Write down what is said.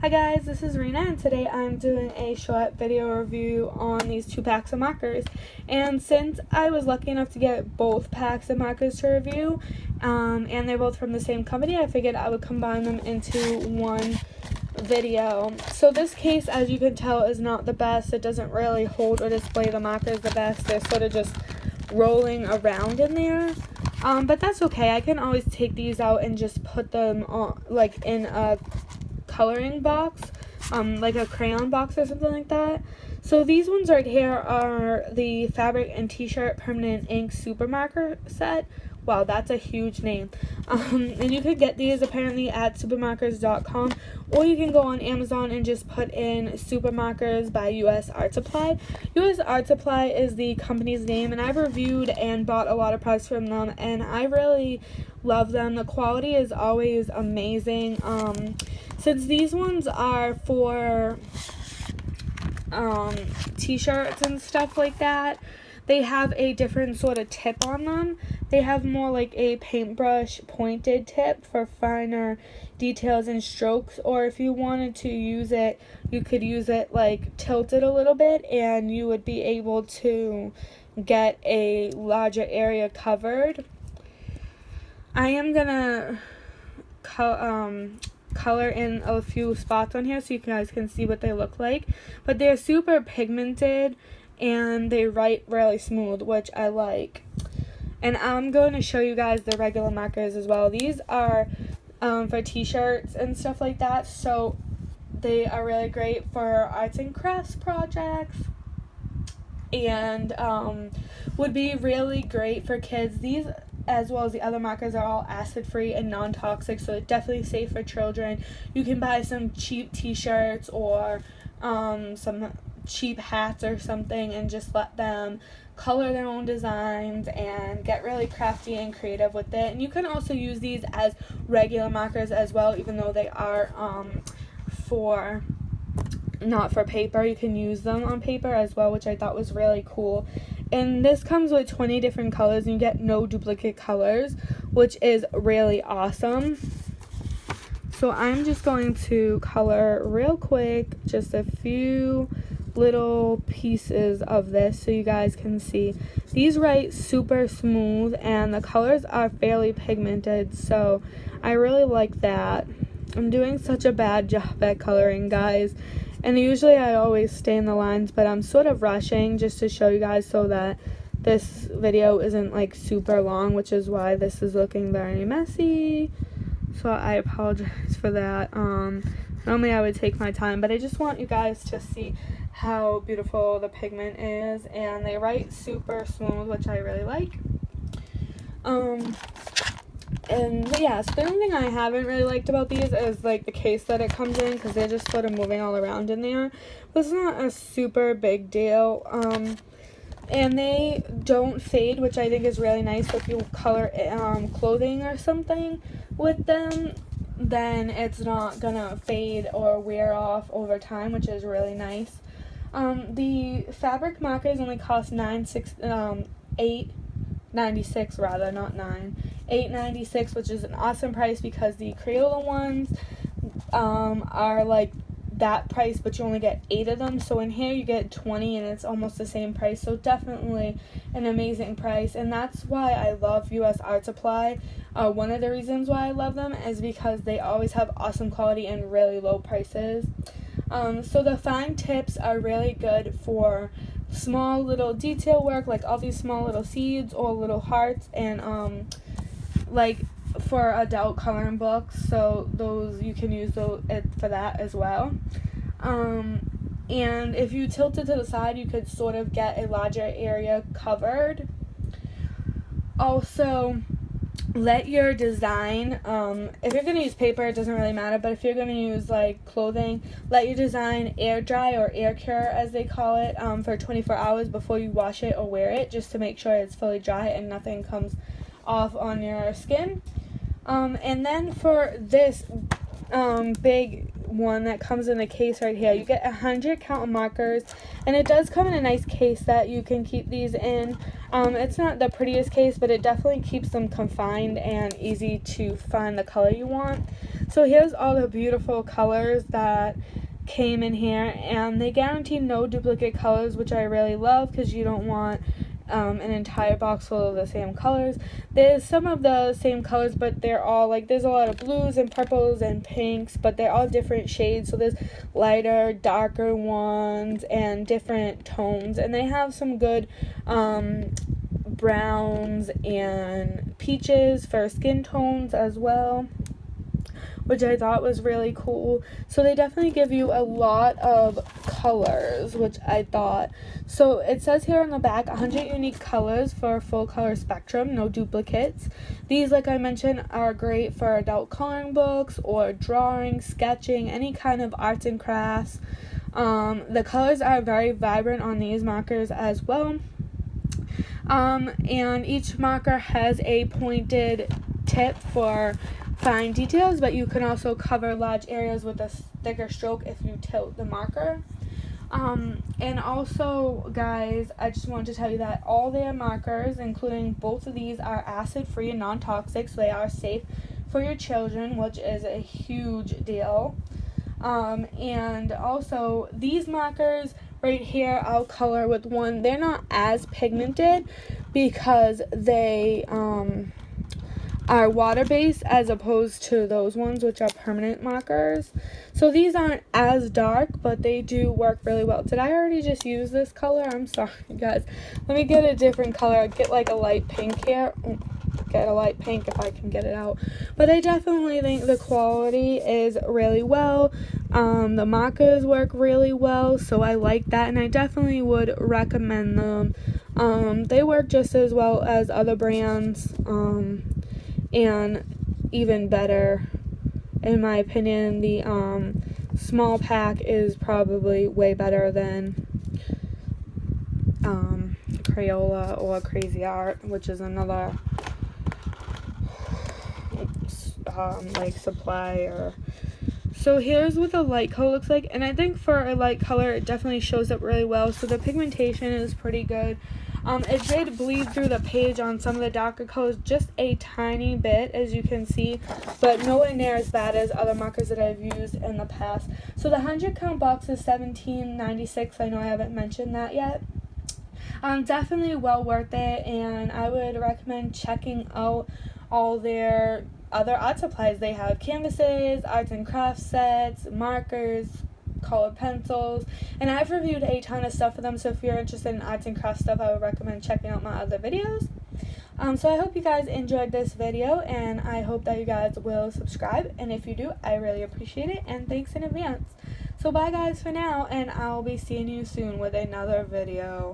Hi guys, this is Rena, and today I'm doing a short video review on these 2 packs of markers. And since I was lucky enough to get both packs of markers to review, and they're both from the same company, I figured I would combine them into one video. So this case, as you can tell, is not the best. It doesn't really hold or display the markers the best. They're sort of just rolling around in there. But that's okay. I can always take these out and just put them on, like in a coloring box, like a crayon box or something like that. So these ones right here are the Fabric and T-shirt Permanent Ink Super Marker set. Wow, that's a huge name. And you could get these apparently at supermarkers.com, or you can go on Amazon and just put in Super Markers by US Art Supply. US Art Supply is the company's name, and I've reviewed and bought a lot of products from them, and I really love them. The quality is always amazing. Since these ones are for t-shirts and stuff like that, they have a different sort of tip on them. They have more like a paintbrush pointed tip for finer details and strokes, or if you wanted to use it, you could use it like tilted a little bit and you would be able to get a larger area covered. I am gonna color in a few spots on here so you guys can see what they look like, but they're super pigmented and they write really smooth, which I like. And I'm going to show you guys the regular markers as well. These are for t-shirts and stuff like that, so they are really great for arts and crafts projects, and would be really great for kids. These, as well as the other markers, are all acid-free and non-toxic, so it's definitely safe for children. You can buy some cheap t-shirts or some cheap hats or something and just let them color their own designs and get really crafty and creative with it. And you can also use these as regular markers as well, even though they are not for paper. You can use them on paper as well, which I thought was really cool. And this comes with 20 different colors, and you get no duplicate colors, which is really awesome. So I'm just going to color real quick just a few little pieces of this so you guys can see. These write super smooth and the colors are fairly pigmented, so I really like that. I'm doing such a bad job at coloring, guys, and usually I always stay in the lines, but I'm sort of rushing just to show you guys so that this video isn't like super long, which is why this is looking very messy. So I apologize for that. Normally I would take my time, but I just want you guys to see how beautiful the pigment is, and they write super smooth, which I really like. And yeah, so the only thing I haven't really liked about these is like the case that it comes in, because they're just sort of moving all around in there. But it's not a super big deal. And they don't fade, which I think is really nice. So if you color clothing or something with them, then it's not gonna fade or wear off over time, which is really nice. The fabric markers only cost $8.96 rather, not $9. $8.96, which is an awesome price because the Crayola ones are like that price, but you only get 8 of them. So in here you get 20 and it's almost the same price, so definitely an amazing price. And that's why I love US Art Supply. One of the reasons why I love them is because they always have awesome quality and really low prices. So the fine tips are really good for small little detail work, like all these small little seeds or little hearts, and like for adult coloring books, so those you can use those for that as well. And if you tilt it to the side, you could sort of get a larger area covered. Also, let your design, if you're going to use paper, it doesn't really matter, but if you're going to use like clothing, let your design air dry or air cure as they call it, for 24 hours before you wash it or wear it, just to make sure it's fully dry and nothing comes off on your skin. And then for this big one that comes in a case right here, you get 100 count of markers, and it does come in a nice case that you can keep these in. It's not the prettiest case, but it definitely keeps them confined and easy to find the color you want. So here's all the beautiful colors that came in here, and they guarantee no duplicate colors, which I really love because you don't want an entire box full of the same colors. There's some of the same colors, but they're all like, there's a lot of blues and purples and pinks, but they're all different shades. So there's lighter, darker ones and different tones, and they have some good browns and peaches for skin tones as well, which I thought was really cool. So they definitely give you a lot of colors, which I thought. So it says here on the back, 100 unique colors for a full color spectrum, no duplicates. These, like I mentioned, are great for adult coloring books or drawing, sketching, any kind of arts and crafts. The colors are very vibrant on these markers as well. And each marker has a pointed tip for fine details, but you can also cover large areas with a thicker stroke if you tilt the marker. And also, guys, I just wanted to tell you that all their markers, including both of these, are acid-free and non-toxic, so they are safe for your children, which is a huge deal. And also, these markers right here, I'll color with one. They're not as pigmented because they are water-based as opposed to those ones, which are permanent markers. So these aren't as dark, but they do work really well. Did I already just use this color? I'm sorry, guys. Let me get a different color. I'll get like a light pink here. Get a light pink if I can get it out. But I definitely think the quality is really well. The markers work really well, so I like that, and I definitely would recommend them. They work just as well as other brands, and even better, in my opinion. The small pack is probably way better than Crayola or Crazy Art, which is another like supplier. So here's what the light color looks like, and I think for a light color it definitely shows up really well. So the pigmentation is pretty good. It did bleed through the page on some of the darker colors just a tiny bit, as you can see, but nowhere near as bad as other markers that I've used in the past. So the 100 count box is $17.96. I know I haven't mentioned that yet. Definitely well worth it, and I would recommend checking out all their other art supplies. They have canvases, arts and crafts sets, markers, colored pencils, and I've reviewed a ton of stuff for them, so if you're interested in arts and crafts stuff, I would recommend checking out my other videos. So I hope you guys enjoyed this video, and I hope that you guys will subscribe, and if you do, I really appreciate it, and thanks in advance. So bye guys for now, and I'll be seeing you soon with another video.